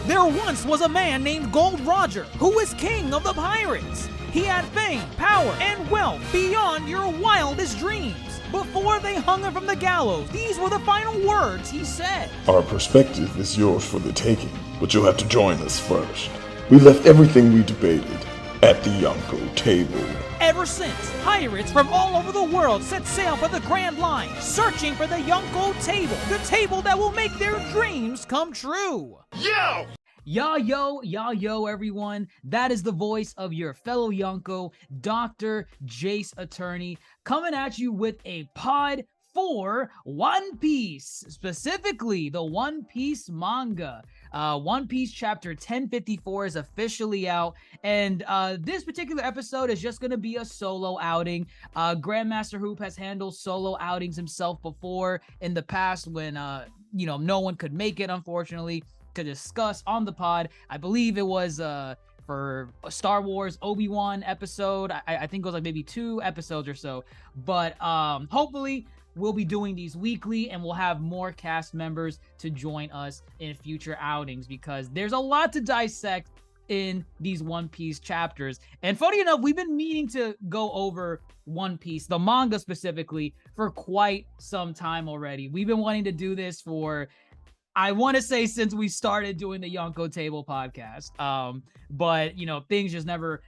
There once was a man named Gold Roger, who was king of the pirates. He had fame, power, and wealth beyond your wildest dreams. Before they hung him from the gallows, these were the final words he said. Our perspective is yours for the taking, but you'll have to join us first. We left everything we debated at the Yonko table. Ever since, pirates from all over the world set sail for the Grand Line, searching for the Yonko table, the table that will make their dreams come true. Yo, everyone. That is the voice of your fellow Yonko, Dr. Jace Attorney, coming at you with a pod for One Piece, specifically the One Piece manga. One Piece chapter 1054 is officially out, and this particular episode is just going to be a solo outing. Grandmaster Hoop has handled solo outings himself before in the past when, no one could make it, unfortunately, to discuss on the pod. I believe it was for a Star Wars Obi-Wan episode. I think it was like maybe 2 episodes or so, but hopefully we'll be doing these weekly, and we'll have more cast members to join us in future outings because there's a lot to dissect in these One Piece chapters. And funny enough, we've been meaning to go over One Piece, the manga specifically, for quite some time already. We've been wanting to do this for, I want to say, since we started doing the Yonko Table podcast. But, things just never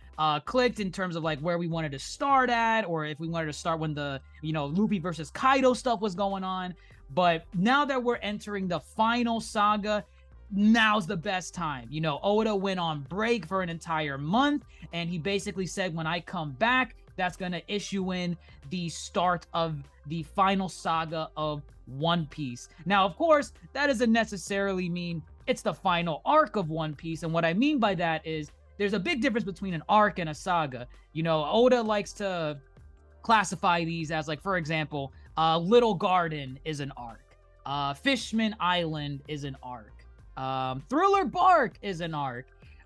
clicked in terms of like where we wanted to start at, or if we wanted to start when the, Luffy versus Kaido stuff was going on. But now that we're entering the final saga, now's the best time. Oda went on break for an entire month, and he basically said, when I come back, that's going to issue in the start of the final saga of One Piece. Now, of course, that doesn't necessarily mean it's the final arc of One Piece. And what I mean by that is there's a big difference between an arc and a saga. Oda likes to classify these as, like, for example, Little Garden is an arc. Fishman Island is an arc. Thriller Bark is an arc.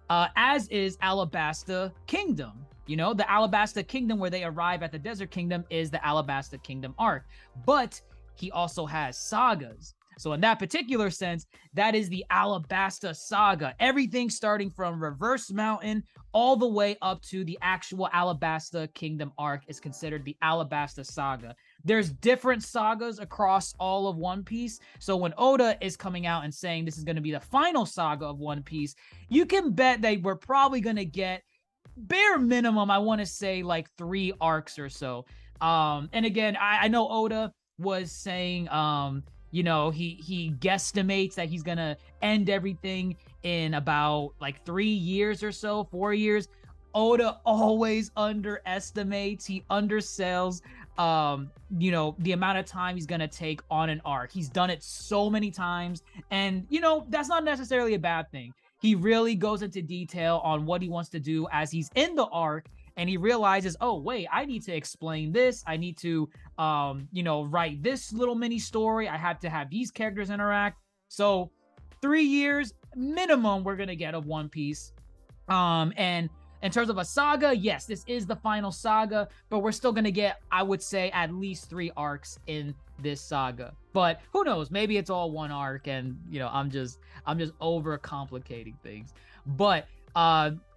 As is Alabasta Kingdom. The Alabasta Kingdom, where they arrive at the Desert Kingdom, is the Alabasta Kingdom arc. But he also has sagas. So in that particular sense, that is the Alabasta saga. Everything starting from Reverse Mountain all the way up to the actual Alabasta Kingdom arc is considered the Alabasta saga. There's different sagas across all of One Piece. So when Oda is coming out and saying this is going to be the final saga of One Piece, you can bet that we're probably going to get, bare minimum, I want to say, like 3 arcs or so. And again, I know Oda was saying, he guesstimates that he's gonna end everything in about like 3 years or so, 4 years. Oda always underestimates. He undersells, the amount of time he's gonna take on an arc. He's done it so many times, and that's not necessarily a bad thing. He really goes into detail on what he wants to do as he's in the arc, and he realizes, oh, wait, I need to explain this. I need to, write this little mini story. I have to have these characters interact. So 3 years minimum we're going to get of One Piece. And in terms of a saga, yes, this is the final saga, but we're still going to get, I would say, at least 3 arcs in this saga. But who knows? Maybe it's all one arc, and I'm just overcomplicating things. But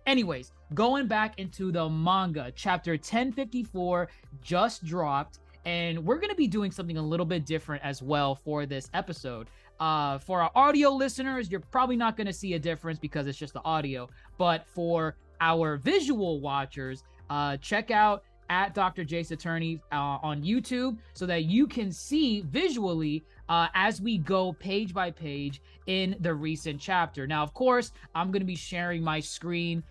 anyways, going back into the manga, chapter 1054 just dropped, and we're going to be doing something a little bit different as well for this episode. For our audio listeners, you're probably not going to see a difference because it's just the audio, but for our visual watchers, check out at Dr. Jace Attorney on YouTube so that you can see visually as we go page by page in the recent chapter. Now, of course, I'm going to be sharing my screen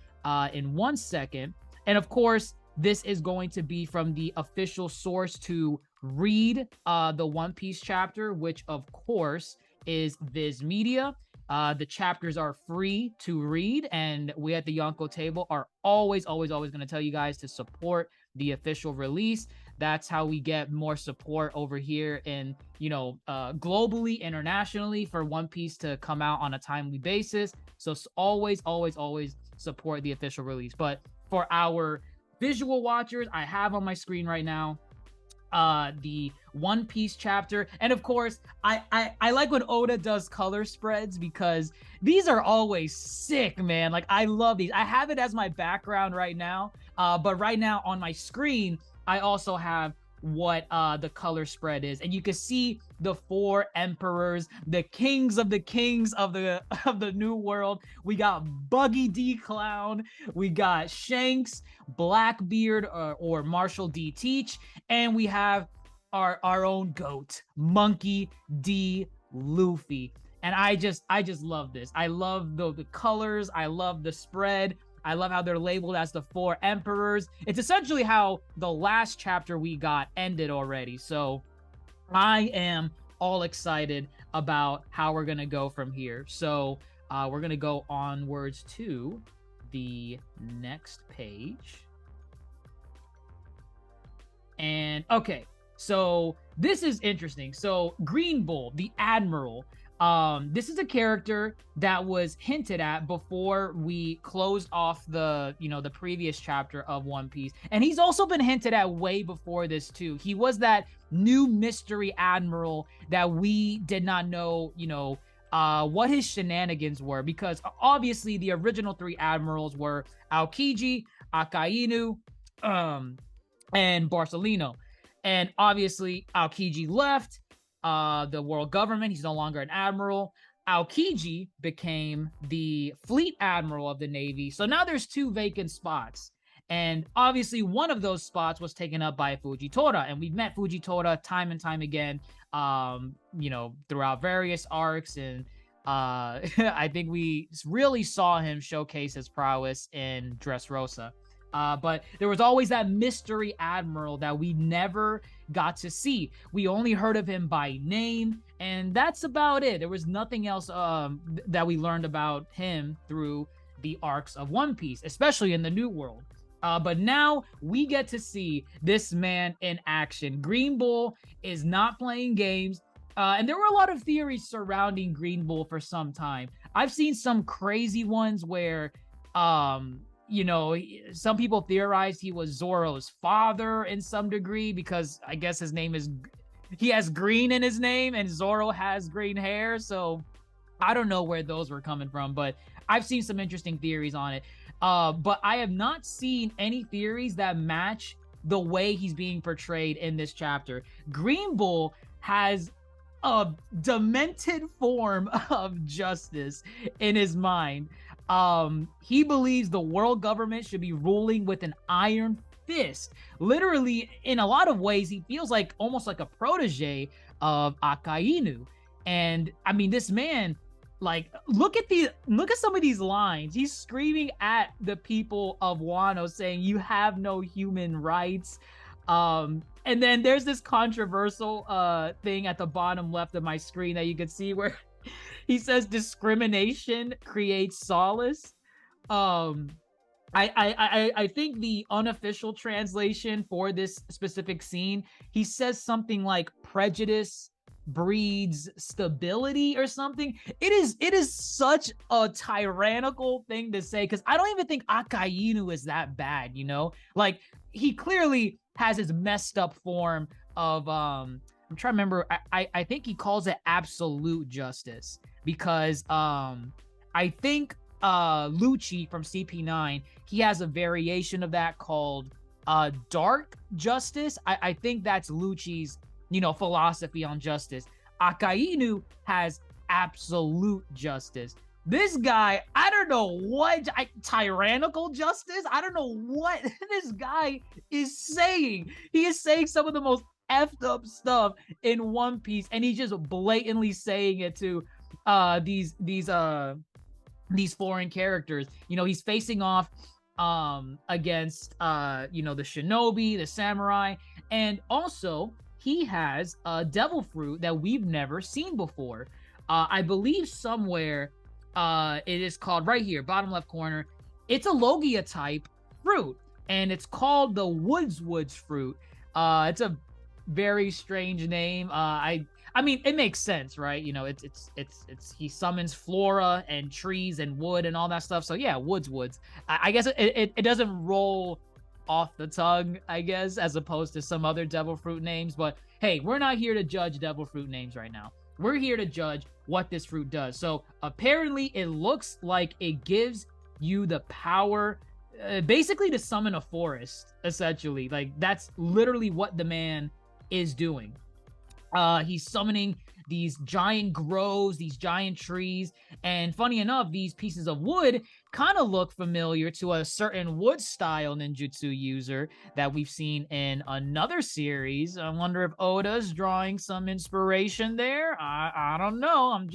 in 1 second. And of course, this is going to be from the official source to read the One Piece chapter, which of course is Viz Media. The chapters are free to read, and we at the Yonko Table are always going to tell you guys to support the official release. That's how we get more support over here in, globally, internationally, for One Piece to come out on a timely basis. So always support the official release. But for our visual watchers, I have on my screen right now the One Piece chapter. And of course, I like when Oda does color spreads, because these are always sick, man. Like, I love these. I have it as my background right now, but right now on my screen I also have what the color spread is, and you can see the 4 emperors, the kings of the of the new world. We got Buggy D Clown, we got Shanks, Blackbeard, or Marshall D Teach, and we have our own goat, Monkey D Luffy. And I just love this. I love the colors, I love the spread, I love how they're labeled as the 4 emperors. It's essentially how the last chapter we got ended already. So I am all excited about how we're gonna go from here. So we're gonna go onwards to the next page. And okay, so this is interesting. So Green Bull, the Admiral, this is a character that was hinted at before we closed off the previous chapter of One Piece, and he's also been hinted at way before this too. He was that new mystery admiral that we did not know what his shenanigans were, because obviously the original 3 admirals were Aokiji, Akainu, and Barcelino, and obviously Aokiji left the world government. He's no longer an admiral. Aokiji became the fleet admiral of the Navy. So now there's 2 vacant spots. And obviously one of those spots was taken up by Fujitora. And we've met Fujitora time and time again, throughout various arcs. And I think we really saw him showcase his prowess in Dressrosa. But there was always that mystery admiral that we never got to see. We only heard of him by name, and that's about it. There was nothing else that we learned about him through the arcs of One Piece, especially in the New World. But now we get to see this man in action. Green Bull is not playing games. And there were a lot of theories surrounding Green Bull for some time. I've seen some crazy ones where some people theorized he was Zoro's father in some degree, because I guess he has green in his name and Zoro has green hair. So I don't know where those were coming from, but I've seen some interesting theories on it. But I have not seen any theories that match the way he's being portrayed in this chapter. Green Bull has a demented form of justice in his mind. He believes the world government should be ruling with an iron fist. Literally, in a lot of ways, he feels like almost like a protege of Akainu. And I mean, this man, like, look at some of these lines. He's screaming at the people of Wano, saying, "You have no human rights." And then there's this controversial thing at the bottom left of my screen that you can see where he says discrimination creates solace. I think the unofficial translation for this specific scene, he says something like prejudice breeds stability or something. It is such a tyrannical thing to say, because I don't even think Akainu is that bad, like, he clearly has his messed up form of I'm trying to remember, I think he calls it absolute justice, because I think Lucci from CP9, he has a variation of that called dark justice. I think that's Lucci's philosophy on justice. Akainu has absolute justice. This guy, I don't know what tyrannical justice. I don't know what this guy is saying. He is saying some of the most effed up stuff in One Piece, and he's just blatantly saying it to these foreign characters. He's facing off against the shinobi, the samurai, and also he has a devil fruit that we've never seen before. I believe somewhere it is called, right here, bottom left corner, it's a Logia type fruit, and it's called the Woods fruit. It's a very strange name. I mean, it makes sense, right? It's he summons flora and trees and wood and all that stuff. So yeah, Woods. I guess it doesn't roll off the tongue, I guess, as opposed to some other devil fruit names. But hey, we're not here to judge devil fruit names right now. We're here to judge what this fruit does. So apparently it looks like it gives you the power basically to summon a forest, essentially. Like, that's literally what the man is doing. He's summoning these giant groves, these giant trees, and funny enough, these pieces of wood kind of look familiar to a certain wood style ninjutsu user that we've seen in another series. I wonder if Oda's drawing some inspiration there. I don't know. I'm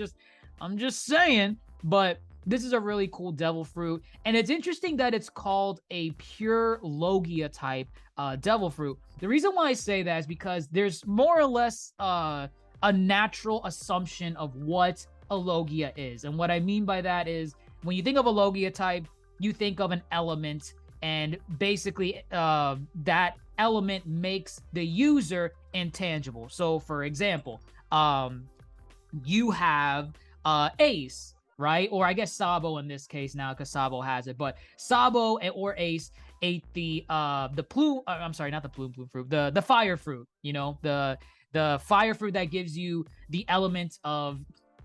just saying, but this is a really cool devil fruit, and it's interesting that it's called a pure Logia type devil fruit. The reason why I say that is because there's more or less a natural assumption of what a Logia is. And what I mean by that is, when you think of a Logia type, you think of an element, and basically that element makes the user intangible. So for example, you have Ace, right? Or I guess Sabo in this case now, because Sabo has it. But Sabo or Ace ate the plume. I'm sorry, not the plume fruit. The fire fruit. You know, the fire fruit that gives you the element of,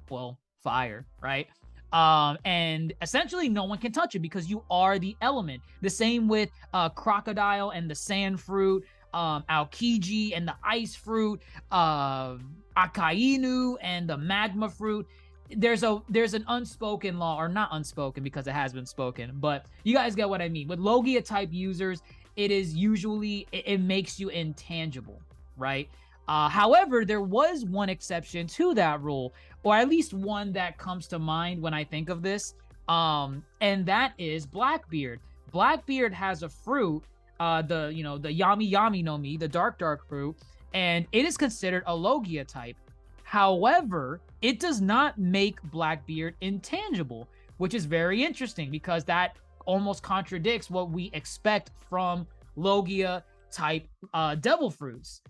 well, fire, right? And essentially no one can touch it because you are the element. The same with Crocodile and the sand fruit, Aokiji and the ice fruit, Akainu and the magma fruit. There's an unspoken law, or not unspoken because it has been spoken, but you guys get what I mean. With Logia type users, it is usually, it makes you intangible, right? However, there was one exception to that rule, or at least one that comes to mind when I think of this, and that is Blackbeard. Blackbeard has a fruit, the Yami Yami no Mi, the dark fruit, and it is considered a Logia type. However, it does not make Blackbeard intangible, which is very interesting because that almost contradicts what we expect from Logia type devil fruits.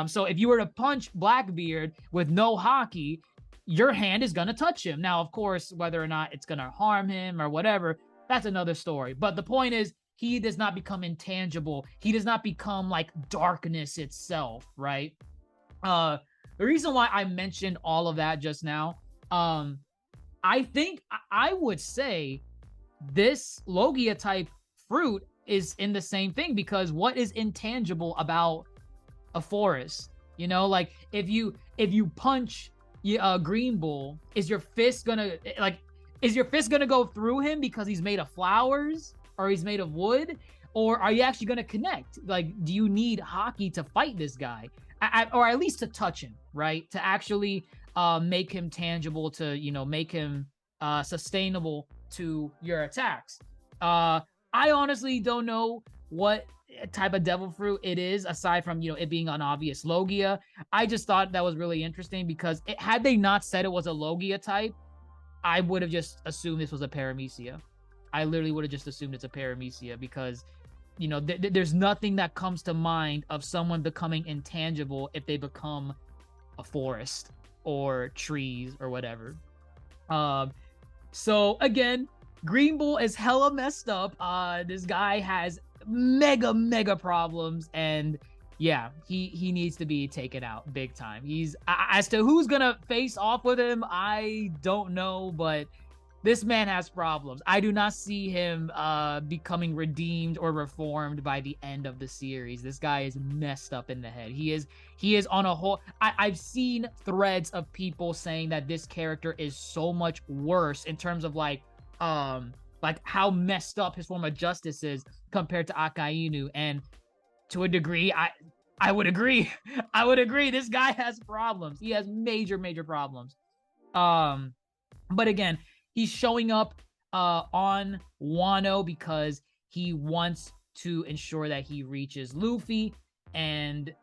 So if you were to punch Blackbeard with no haki, your hand is going to touch him. Now, of course, whether or not it's going to harm him or whatever, that's another story. But the point is, he does not become intangible. He does not become like darkness itself, right? The reason why I mentioned all of that just now, I think I would say this Logia type fruit is in the same thing, because what is intangible about a forest? You know, like if you punch Green Bull, is your fist gonna go through him because he's made of flowers or he's made of wood? Or are you actually gonna connect? Like, do you need haki to fight this guy? Or at least to touch him, right? To actually make him tangible, to, make him sustainable to your attacks. I honestly don't know what type of devil fruit it is, aside from, it being an obvious Logia. I just thought that was really interesting because had they not said it was a Logia type, I would have just assumed this was a Paramecia. I literally would have just assumed it's a Paramecia because there's nothing that comes to mind of someone becoming intangible if they become a forest or trees or whatever. So again, Green Bull is hella messed up. This guy has mega problems, and yeah, he needs to be taken out big time. He's as to who's gonna face off with him, I don't know, but this man has problems. I do not see him becoming redeemed or reformed by the end of the series. This guy is messed up in the head. He is on a whole. I've seen threads of people saying that this character is so much worse in terms of like how messed up his form of justice is compared to Akainu. And to a degree, I would agree. I would agree. This guy has problems. He has major problems. But again, he's showing up on Wano because he wants to ensure that he reaches Luffy, and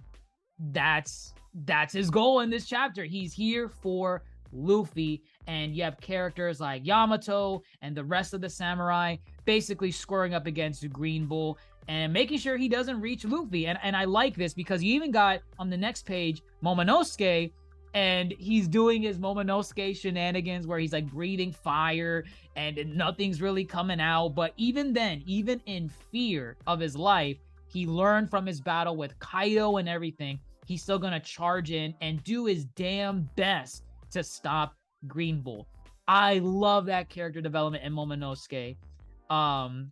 that's his goal in this chapter. He's here for Luffy, and you have characters like Yamato and the rest of the samurai basically scoring up against Green Bull and making sure he doesn't reach Luffy. And I like this because you even got on the next page Momonosuke, and he's doing his Momonosuke shenanigans where he's like breathing fire and nothing's really coming out. But even then, even in fear of his life, He learned from his battle with Kaido and everything. He's still gonna charge in and do his damn best to stop Green Bull. I love that character development in Momonosuke. And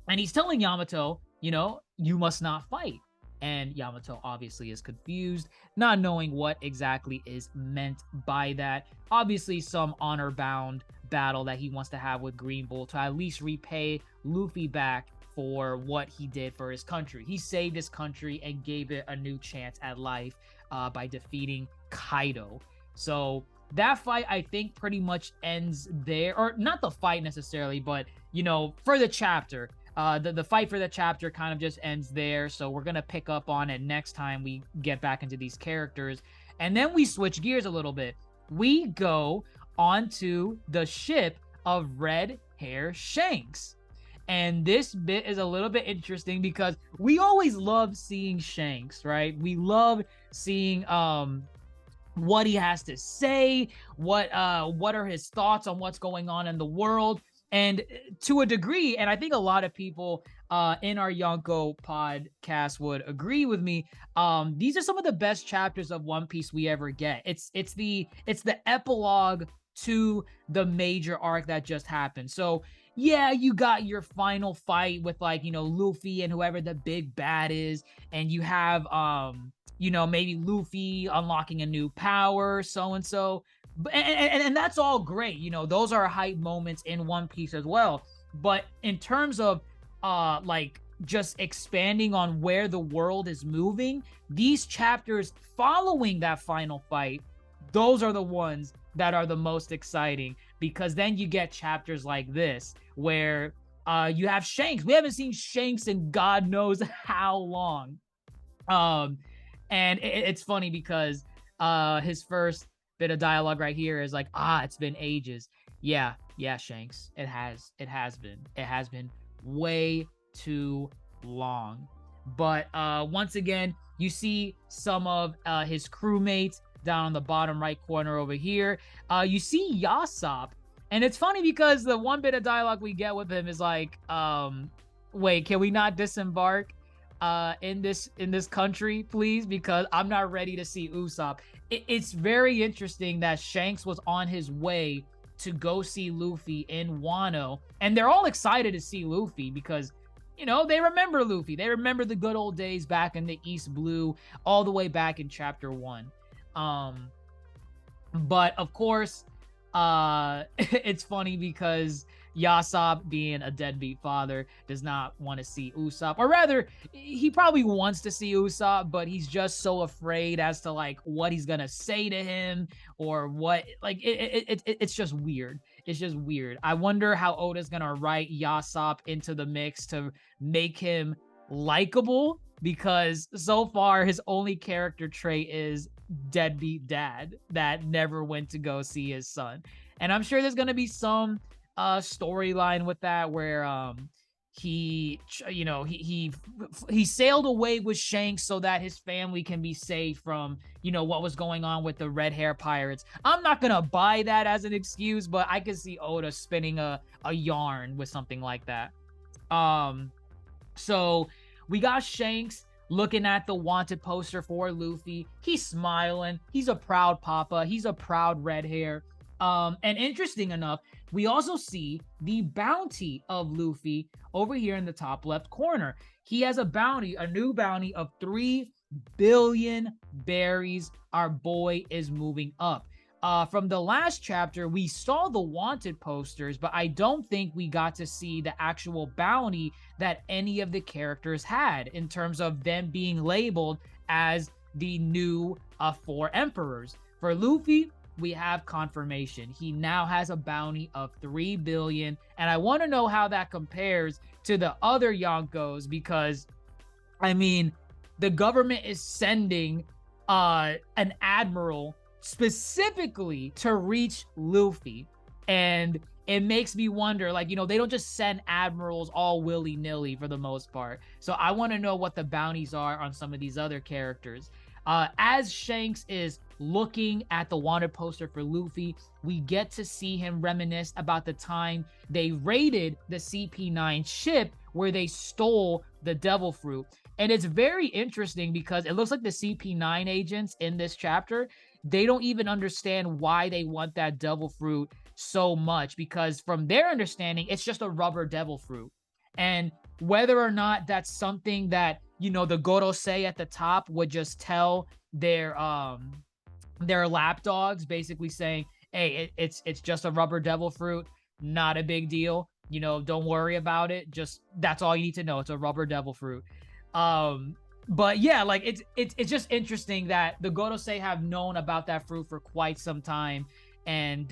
he's telling Yamato, you must not fight. And Yamato obviously is confused, not knowing what exactly is meant by that. Obviously, some honor-bound battle that he wants to have with Green Bull to at least repay Luffy back for what he did for his country. He saved his country and gave it a new chance at life by defeating Kaido. So that fight, I think, pretty much ends there. Or not the fight necessarily, but, for the chapter. The fight for the chapter kind of just ends there. So we're going to pick up on it next time we get back into these characters. And then we switch gears a little bit. We go onto the ship of Red Hair Shanks. And this bit is a little bit interesting because we always love seeing Shanks, right? We love seeing what he has to say, what are his thoughts on what's going on in the world. And to a degree, and I think a lot of people in our Yonko podcast would agree with me, these are some of the best chapters of One Piece we ever get. It's the epilogue to the major arc that just happened. So yeah, you got your final fight with Luffy and whoever the big bad is, and you have maybe Luffy unlocking a new power, so and so. And that's all great. Those are hype moments in One Piece as well. But in terms of just expanding on where the world is moving, these chapters following that final fight, those are the ones that are the most exciting, because then you get chapters like this where you have Shanks. We haven't seen Shanks in God knows how long. And it's funny because his first bit of dialogue right here is like, it's been ages. Yeah, Shanks. It has been way too long. But once again, you see some of his crewmates down on the bottom right corner over here. You see Yasop, and it's funny because the one bit of dialogue we get with him is like, wait, can we not disembark in this country, please? Because I'm not ready to see Usopp. It's very interesting that Shanks was on his way to go see Luffy in Wano, and they're all excited to see Luffy because they remember Luffy. They remember the good old days back in the East Blue, all the way back in chapter 1. But of course, it's funny because Yasop, being a deadbeat father, does not want to see Usopp, or rather, he probably wants to see Usopp, but he's just so afraid as to what he's gonna say to him, or what. It's just weird. It's just weird. I wonder how Oda's gonna write Yasop into the mix to make him likable, because so far his only character trait is deadbeat dad that never went to go see his son. And I'm sure there's gonna be some storyline with that where he sailed away with Shanks so that his family can be safe from what was going on with the red hair pirates. I'm not gonna buy that as an excuse, but I could see Oda spinning a yarn with something like that. So we got Shanks looking at the wanted poster for Luffy. He's smiling. He's a proud papa. He's a proud red hair. And interesting enough, we also see the bounty of Luffy over here in the top left corner. He has a bounty, a new bounty of 3 billion berries. Our boy is moving up. From the last chapter, we saw the wanted posters, but I don't think we got to see the actual bounty that any of the characters had in terms of them being labeled as the new 4 emperors. For Luffy, we have confirmation. He now has a bounty of 3 billion, and I want to know how that compares to the other Yonkos, because the government is sending an admiral specifically to reach Luffy, and it makes me wonder, they don't just send admirals all willy-nilly for the most part. So I want to know what the bounties are on some of these other characters. As Shanks is looking at the wanted poster for Luffy, we get to see him reminisce about the time they raided the CP9 ship where they stole the devil fruit. And it's very interesting because it looks like the CP9 agents in this chapter, they don't even understand why they want that devil fruit so much, because from their understanding, it's just a rubber devil fruit. And whether or not that's something that, the Gorosei at the top would just tell their lapdogs, basically saying, hey, it's just a rubber devil fruit, not a big deal, don't worry about it, just that's all you need to know, it's a rubber devil fruit. But yeah, like it's just interesting that the Gorosei have known about that fruit for quite some time, and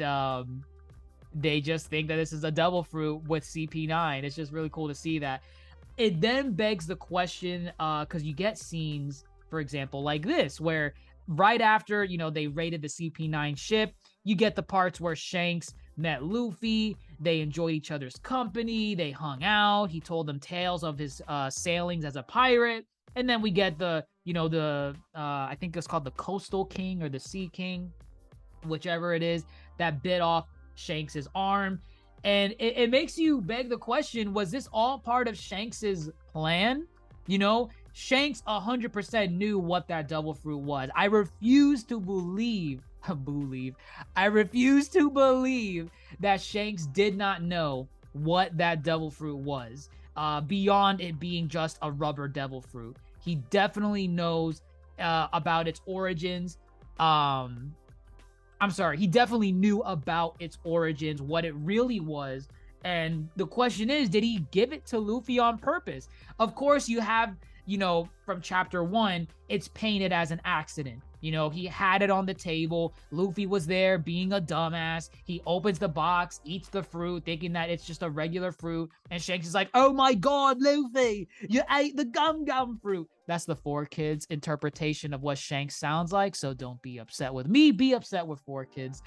they just think that this is a devil fruit with CP9. It's just really cool to see that. It then begs the question, because you get scenes, for example, like this, where right after, they raided the CP9 ship, you get the parts where Shanks met Luffy, they enjoyed each other's company, they hung out, he told them tales of his sailings as a pirate, and then we get the I think it's called the Coastal King or the Sea King, whichever it is, that bit off Shanks's arm. And it makes you beg the question, was this all part of Shanks's plan? Shanks 100% knew what that devil fruit was. I refuse to believe that Shanks did not know what that devil fruit was, beyond it being just a rubber devil fruit. He definitely knows about its origins. He definitely knew about its origins, what it really was. And the question is, did he give it to Luffy on purpose? Of course, you have, from chapter 1, it's painted as an accident. He had it on the table. Luffy was there being a dumbass. He opens the box, eats the fruit, thinking that it's just a regular fruit. And Shanks is like, oh my God, Luffy, you ate the gum fruit. That's the 4Kids interpretation of what Shanks sounds like. So don't be upset with me. Be upset with 4Kids.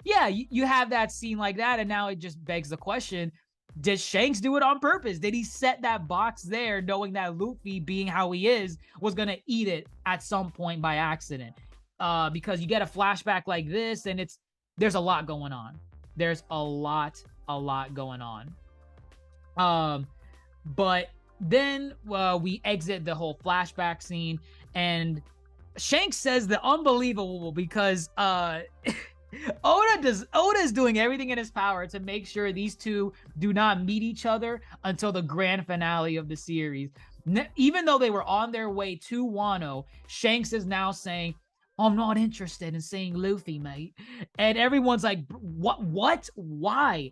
Yeah, you have that scene like that. And now it just begs the question, did Shanks do it on purpose? Did he set that box there knowing that Luffy, being how he is, was going to eat it at some point by accident? Because you get a flashback like this, and there's a lot going on. There's a lot going on. But then we exit the whole flashback scene, and Shanks says the unbelievable, because Oda is doing everything in his power to make sure these two do not meet each other until the grand finale of the series. Even though they were on their way to Wano, Shanks is now saying, I'm not interested in seeing Luffy, mate. And everyone's like, what? Why?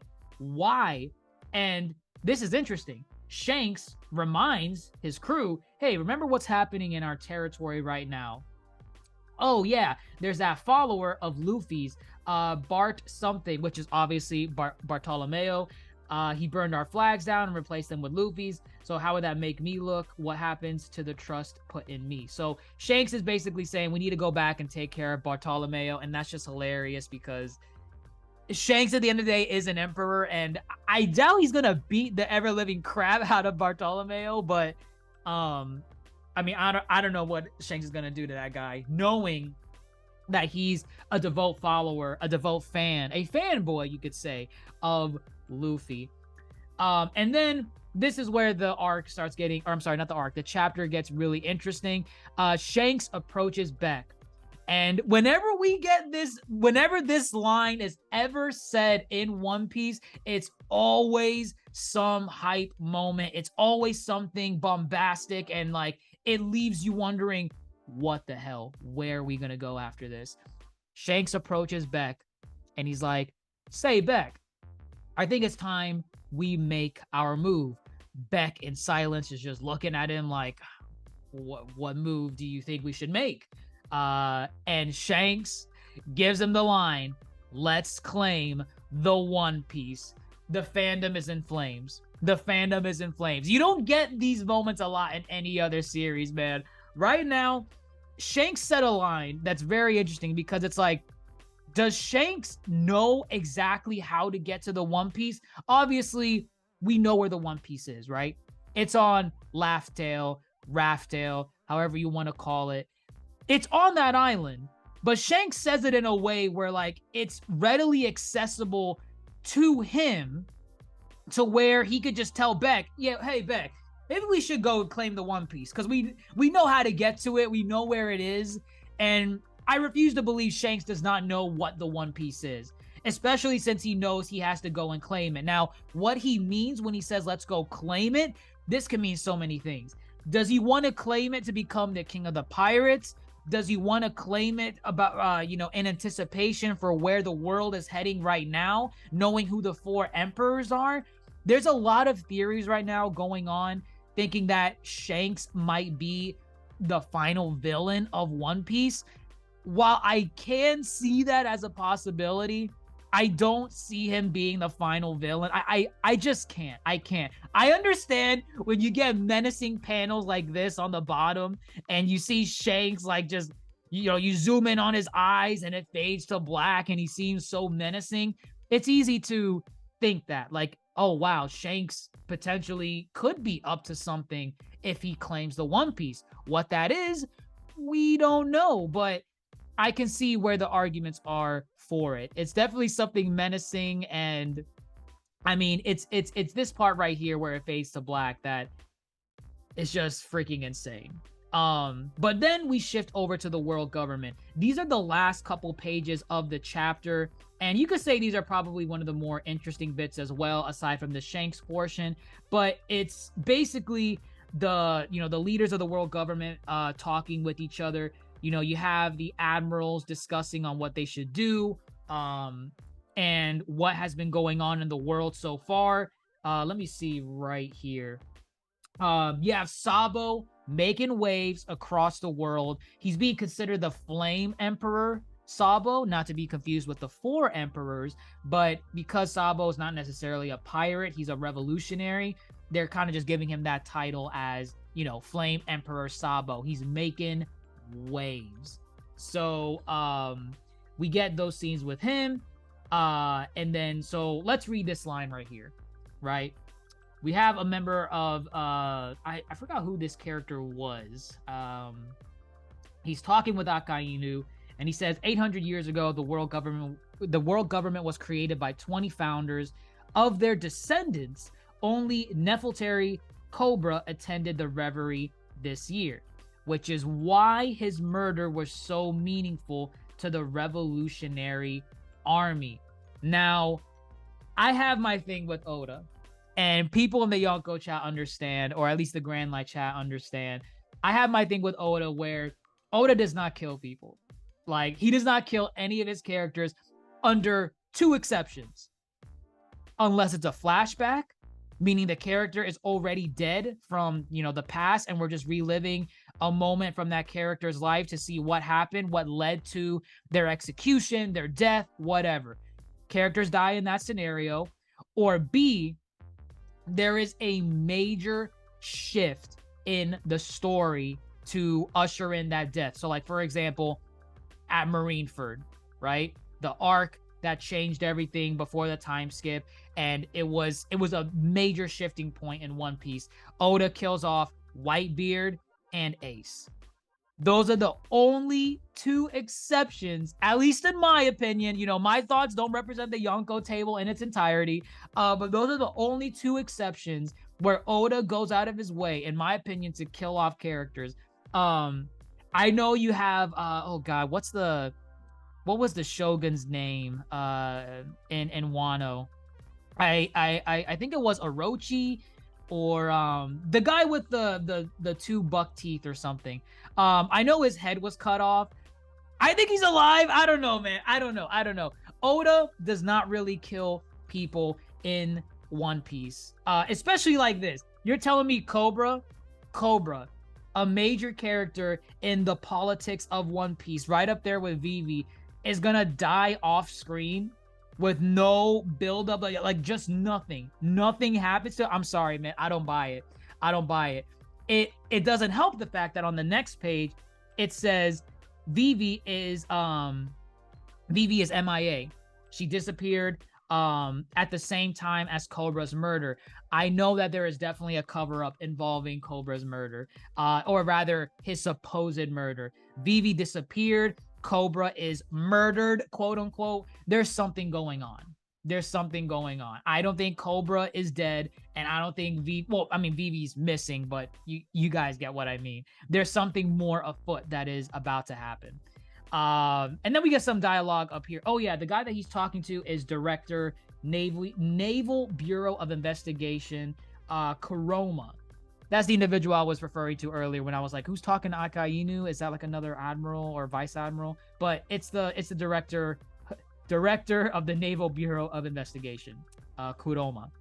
And this is interesting. Shanks reminds his crew, hey, remember what's happening in our territory right now? Oh yeah, there's that follower of Luffy's, Bart something, which is obviously Bartolomeo. He burned our flags down and replaced them with Luffy's. So how would that make me look? What happens to the trust put in me? So Shanks is basically saying we need to go back and take care of Bartolomeo, and that's just hilarious because Shanks at the end of the day is an emperor, and I doubt he's gonna beat the ever-living crap out of Bartolomeo, but I mean, I don't know what Shanks is going to do to that guy, knowing that he's a devout follower, a devout fan, a fanboy, you could say, of Luffy. And then this is where the arc starts getting, or I'm sorry, not the arc, the chapter gets really interesting. Shanks approaches Beck. And whenever this line is ever said in One Piece, it's always some hype moment. It's always something bombastic, and like, it leaves you wondering, what the hell? Where are we going to go after this? Shanks approaches Beck, and he's like, say, Beck, I think it's time we make our move. Beck, in silence, is just looking at him like, what move do you think we should make? And Shanks gives him the line, let's claim the One Piece. The fandom is in flames. The fandom is in flames. You don't get these moments a lot in any other series, man. Right now, Shanks said a line that's very interesting because it's like, does Shanks know exactly how to get to the One Piece? Obviously, we know where the One Piece is, right? It's on Laugh-Tale, Raft-Tale, however you want to call it. It's on that island, but Shanks says it in a way where like it's readily accessible to him, to where he could just tell Beck, yeah, hey Beck, maybe we should go claim the One Piece because we know how to get to it, we know where it is, and I refuse to believe Shanks does not know what the One Piece is, especially since he knows he has to go and claim it. Now, what he means when he says let's go claim it, this can mean so many things. Does he want to claim it to become the king of the pirates? Does he want to claim it about, in anticipation for where the world is heading right now, knowing who the 4 emperors are? There's a lot of theories right now going on, thinking that Shanks might be the final villain of One Piece. While I can see that as a possibility, I don't see him being the final villain. I just can't. I can't. I understand when you get menacing panels like this on the bottom and you see Shanks like just, you zoom in on his eyes and it fades to black and he seems so menacing. It's easy to think that like, oh wow, Shanks potentially could be up to something if he claims the One Piece. What that is, we don't know, but I can see where the arguments are for it. It's definitely something menacing, and I mean, it's this part right here where it fades to black that is just freaking insane. But then we shift over to the world government. These are the last couple pages of the chapter, and you could say these are probably one of the more interesting bits as well, aside from the Shanks portion. But it's basically the leaders of the world government talking with each other. You have the admirals discussing on what they should do, and what has been going on in the world so far. Let me see right here. You have Sabo making waves across the world. He's being considered the Flame Emperor, Sabo, not to be confused with the 4 emperors, but because Sabo is not necessarily a pirate, he's a revolutionary, they're kind of just giving him that title as, Flame Emperor Sabo. He's making waves. So we get those scenes with him, and then so let's read this line right here. Right, we have a member of I forgot who this character was. He's talking with Akainu, and he says 800 years ago the world government was created by 20 founders. Of their descendants, only Nefeltari Cobra attended the reverie this year, which is why his murder was so meaningful to the revolutionary army. Now, I have my thing with Oda, and people in the Yonko chat understand, or at least the Grand Light chat understand. I have my thing with Oda where Oda does not kill people. Like, he does not kill any of his characters under 2 exceptions. Unless it's a flashback, meaning the character is already dead from, the past, and we're just reliving a moment from that character's life to see what happened, what led to their execution, their death, whatever. Characters die in that scenario. Or B, there is a major shift in the story to usher in that death. So like, for example, at Marineford, right? The arc that changed everything before the time skip, and it was a major shifting point in One Piece. Oda kills off Whitebeard and Ace. Those are the only 2 exceptions, at least in my opinion. My thoughts don't represent the Yonko table in its entirety, but those are the only 2 exceptions where Oda goes out of his way, in my opinion, to kill off characters. I know you have oh god, what was the Shogun's name in Wano? I think it was Orochi, or the guy with the 2 buck teeth or something. I know his head was cut off. I think he's alive. I don't know, man. I don't know. Oda does not really kill people in One Piece, especially like this. You're telling me Cobra, a major character in the politics of One Piece, right up there with Vivi, is gonna die off screen with no build up, like just nothing happens to. I'm sorry, man. I don't buy it. It doesn't help the fact that on the next page it says Vivi is MIA. She disappeared at the same time as Cobra's murder. I know that there is definitely a cover-up involving Cobra's murder, or rather his supposed murder. Vivi disappeared. Cobra is murdered, quote unquote. There's something going on, there's something going on. I don't think Cobra is dead, and I don't think Vivi's missing, but you guys get what I mean. There's something more afoot that is about to happen. And then we get some dialogue up here. Oh yeah, the guy that he's talking to is Director Naval Bureau of Investigation, Kuroma. That's the individual I was referring to earlier when I was like, who's talking to Akainu? Is that like another admiral or vice admiral? But it's the director of the Naval Bureau of Investigation, Kuroma.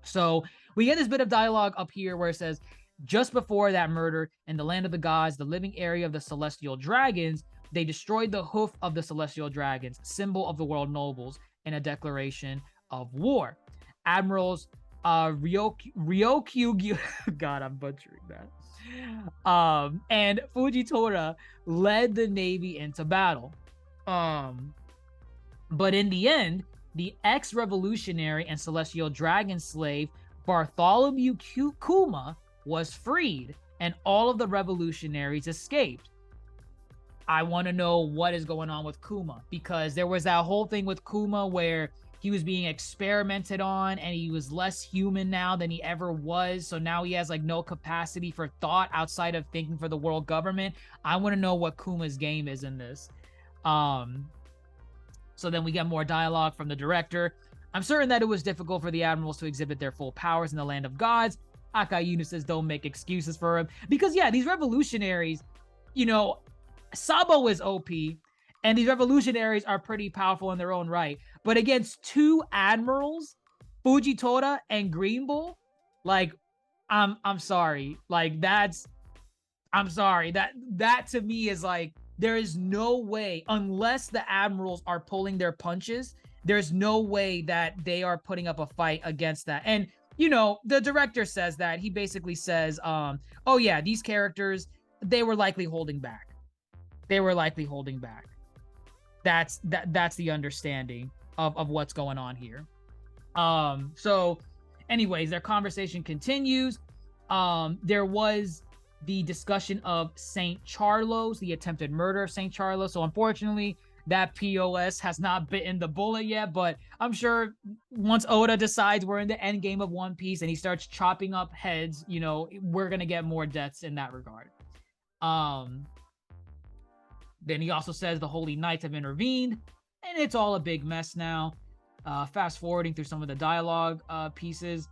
So we get this bit of dialogue up here where it says, just before that murder in the land of the gods, the living area of the celestial dragons, they destroyed the hoof of the celestial dragons, symbol of the world nobles, in a declaration of war. Admirals Ryokyu God, I'm butchering that. And Fujitora led the navy into battle. But in the end, the ex-revolutionary and celestial dragon slave Bartholomew Kuma was freed, and all of the revolutionaries escaped. I want to know what is going on with Kuma, because there was that whole thing with Kuma where he was being experimented on and he was less human now than he ever was. So now he has like no capacity for thought outside of thinking for the world government. I want to know what Kuma's game is in this. So then we get more dialogue from the director. I'm certain that it was difficult for the admirals to exhibit their full powers in the land of gods. Akainu says don't make excuses for him. Because yeah, these revolutionaries, you know, Sabo is OP, and these revolutionaries are pretty powerful in their own right. But against two admirals, Fujitora and Green Bull, like, I'm sorry. Like, I'm sorry. That to me is like, there is no way, unless the admirals are pulling their punches, there's no way that they are putting up a fight against that. And, you know, the director says that. He basically says, oh yeah, these characters, they were likely holding back. That's the understanding of what's going on here. So anyways, their conversation continues. There was the discussion of St. Charlos, the attempted murder of St. Charlos. So unfortunately, that POS has not bitten the bullet yet, but I'm sure once Oda decides we're in the end game of One Piece and he starts chopping up heads, you know, we're going to get more deaths in that regard. Then he also says the Holy Knights have intervened, and it's all a big mess now. Fast forwarding through some of the dialogue pieces.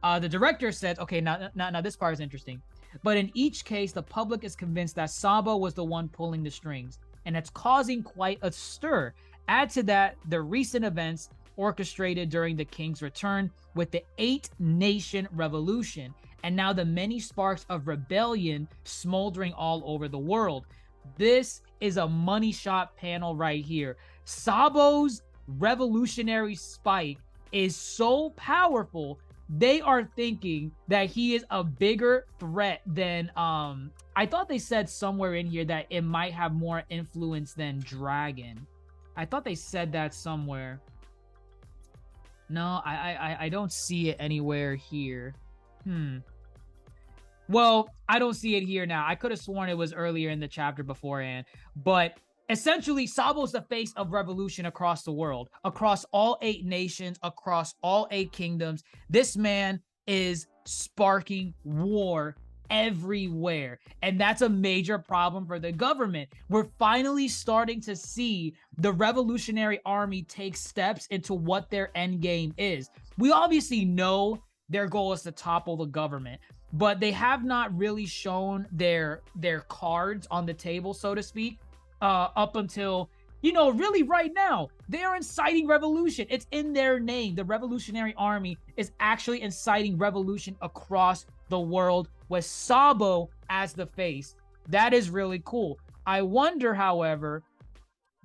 The director says, okay, now this part is interesting. But in each case, the public is convinced that Sabo was the one pulling the strings, and it's causing quite a stir. Add to that the recent events orchestrated during the King's return with the 8-nation revolution, and now the many sparks of rebellion smoldering all over the world. This is a money shot panel right here. Sabo's revolutionary spike is so powerful, they are thinking that he is a bigger threat than I thought they said somewhere in here that it might have more influence than Dragon. I thought they said that somewhere. No, I don't see it anywhere here. Well, I don't see it here now. I could have sworn it was earlier in the chapter beforehand. But essentially, Sabo's the face of revolution across the world, across all 8 nations, across all 8 kingdoms. This man is sparking war everywhere. And that's a major problem for the government. We're finally starting to see the Revolutionary Army take steps into what their end game is. We obviously know their goal is to topple the government, but they have not really shown their cards on the table, so to speak, up until, you know, really right now. They are inciting revolution. It's in their name. The Revolutionary Army is actually inciting revolution across the world with Sabo as the face. That is really cool. I wonder, however,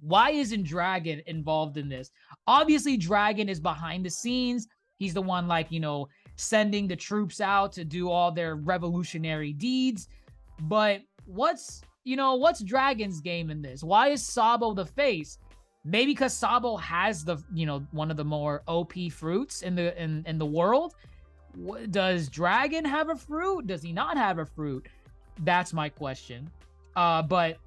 why isn't Dragon involved in this? Obviously, Dragon is behind the scenes. He's the one, like, you know, sending the troops out to do all their revolutionary deeds. But what's Dragon's game in this? Why is Sabo the face? Maybe because Sabo has the, you know, one of the more OP fruits in the world. Does Dragon have a fruit? Does he not have a fruit? That's my question. But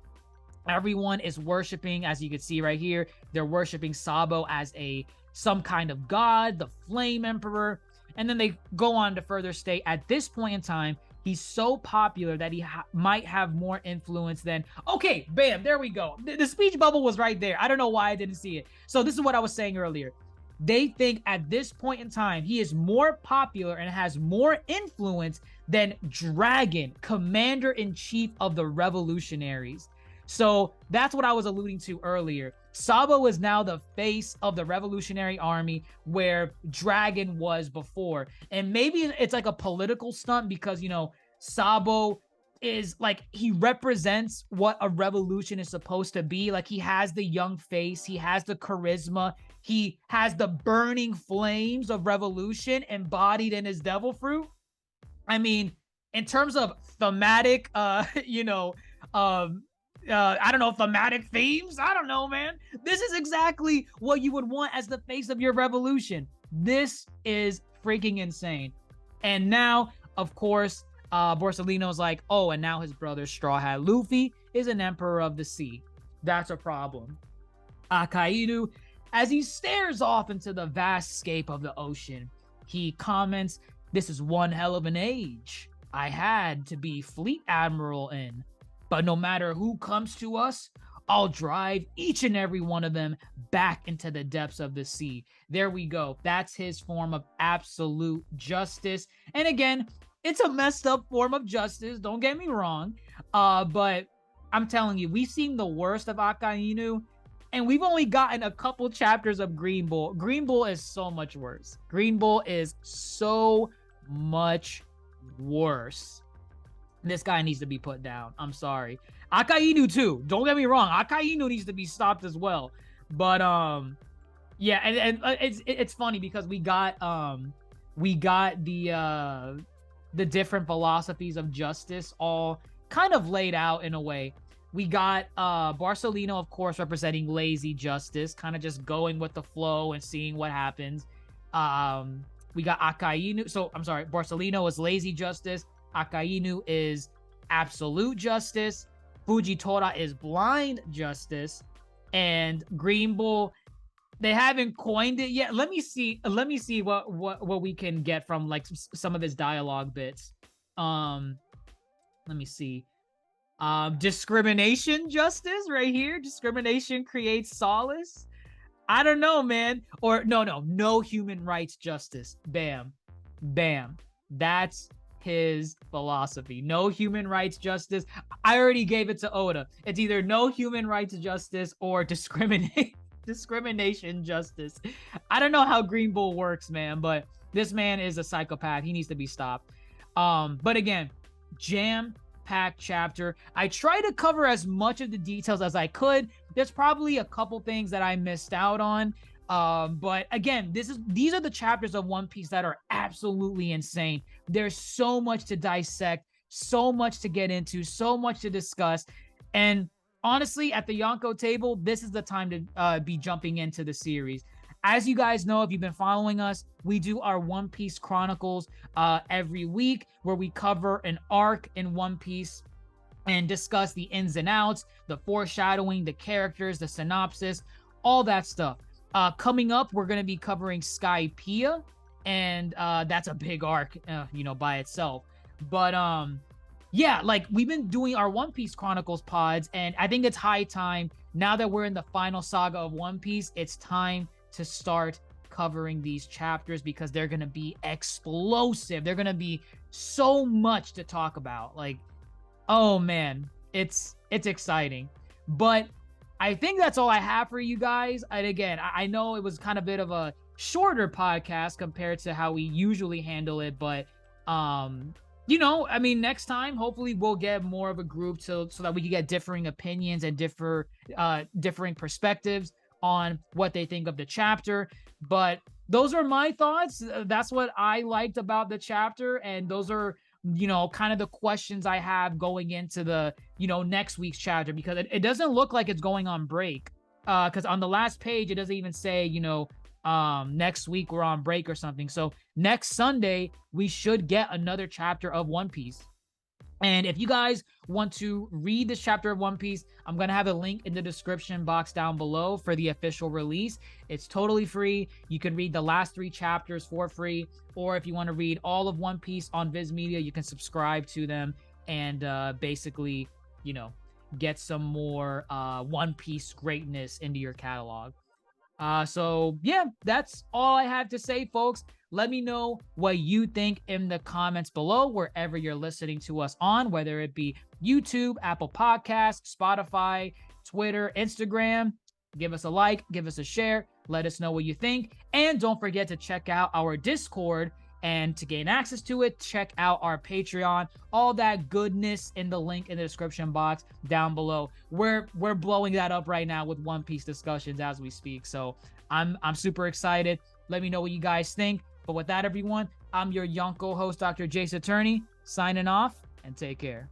Everyone is worshiping, as you can see right here, they're worshiping Sabo as some kind of god, the Flame Emperor. And then they go on to further state, at this point in time, he's so popular that he might have more influence than... Okay, bam, there we go. The speech bubble was right there. I don't know why I didn't see it. So this is what I was saying earlier. They think at this point in time, he is more popular and has more influence than Dragon, Commander-in-Chief of the Revolutionaries. So that's what I was alluding to earlier. Sabo is now the face of the Revolutionary Army where Dragon was before. And maybe it's like a political stunt because, you know, Sabo is like, he represents what a revolution is supposed to be. Like, he has the young face, he has the charisma, he has the burning flames of revolution embodied in his devil fruit. I mean, in terms of thematic, I don't know, thematic themes. I don't know, man. This is exactly what you would want as the face of your revolution. This is freaking insane. And now, of course, Borsalino's like, oh, and now his brother Straw Hat Luffy is an emperor of the sea. That's a problem. Akainu, as he stares off into the vast scape of the ocean, he comments, "This is one hell of an age I had to be fleet admiral in. But no matter who comes to us, I'll drive each and every one of them back into the depths of the sea." There we go. That's his form of absolute justice. And again, it's a messed up form of justice. Don't get me wrong. But I'm telling you, we've seen the worst of Akainu, and we've only gotten a couple chapters of Green Bull. Green Bull is so much worse. Green Bull is so much worse. This guy needs to be put down. I'm sorry. Akainu too. Don't get me wrong. Akainu needs to be stopped as well. But yeah, and it's funny because we got the different philosophies of justice all kind of laid out in a way. We got Borsalino, of course, representing lazy justice, kind of just going with the flow and seeing what happens. We got Akainu. So I'm sorry, Borsalino is lazy justice. Akainu is absolute justice. Fujitora is blind justice. And Green Bull, they haven't coined it yet. Let me see what we can get from like some of his dialogue bits. Let me see. Discrimination justice right here. Discrimination creates solace. I don't know, man. Or no human rights justice. Bam. That's his philosophy. No human rights justice. I already gave it to Oda. It's either no human rights justice or discrimination justice. I don't know how Green Bull works, man, but this man is a psychopath. He needs to be stopped. But again, jam-packed chapter. I try to cover as much of the details as I could. There's probably a couple things that I missed out on. But again, these are the chapters of One Piece that are absolutely insane. There's so much to dissect, so much to get into, so much to discuss. And honestly, at the Yonko table, this is the time to be jumping into the series. As you guys know, if you've been following us, we do our One Piece Chronicles every week where we cover an arc in One Piece and discuss the ins and outs, the foreshadowing, the characters, the synopsis, all that stuff. Coming up, we're going to be covering Skypiea, and that's a big arc, by itself. But yeah, like we've been doing our One Piece Chronicles pods, and I think it's high time, now that we're in the final saga of One Piece, it's time to start covering these chapters because they're going to be explosive. They're going to be so much to talk about. Like, oh man, it's exciting. But I think that's all I have for you guys. And again, I know it was kind of a bit of a shorter podcast compared to how we usually handle it, but next time hopefully we'll get more of a group so that we can get differing opinions and differing perspectives on what they think of the chapter. But those are my thoughts. That's what I liked about the chapter, and those are kind of the questions I have going into the next week's chapter, because it doesn't look like it's going on break, because on the last page it doesn't even say next week we're on break or something. So next Sunday we should get another chapter of One Piece. And if you guys want to read this chapter of One Piece, I'm going to have a link in the description box down below for the official release. It's totally free. You can read the last 3 chapters for free. Or if you want to read all of One Piece on Viz Media, you can subscribe to them and basically, you know, get some more One Piece greatness into your catalog. So yeah, that's all I have to say, folks. Let me know what you think in the comments below, wherever you're listening to us on, whether it be YouTube, Apple Podcasts, Spotify, Twitter, Instagram. Give us a like, give us a share, let us know what you think. And don't forget to check out our Discord. And to gain access to it, check out our Patreon. All that goodness in the link in the description box down below. We're blowing that up right now with One Piece discussions as we speak. So I'm super excited. Let me know what you guys think. But with that, everyone, I'm your Yonko host, Dr. Jace Attorney, signing off, and take care.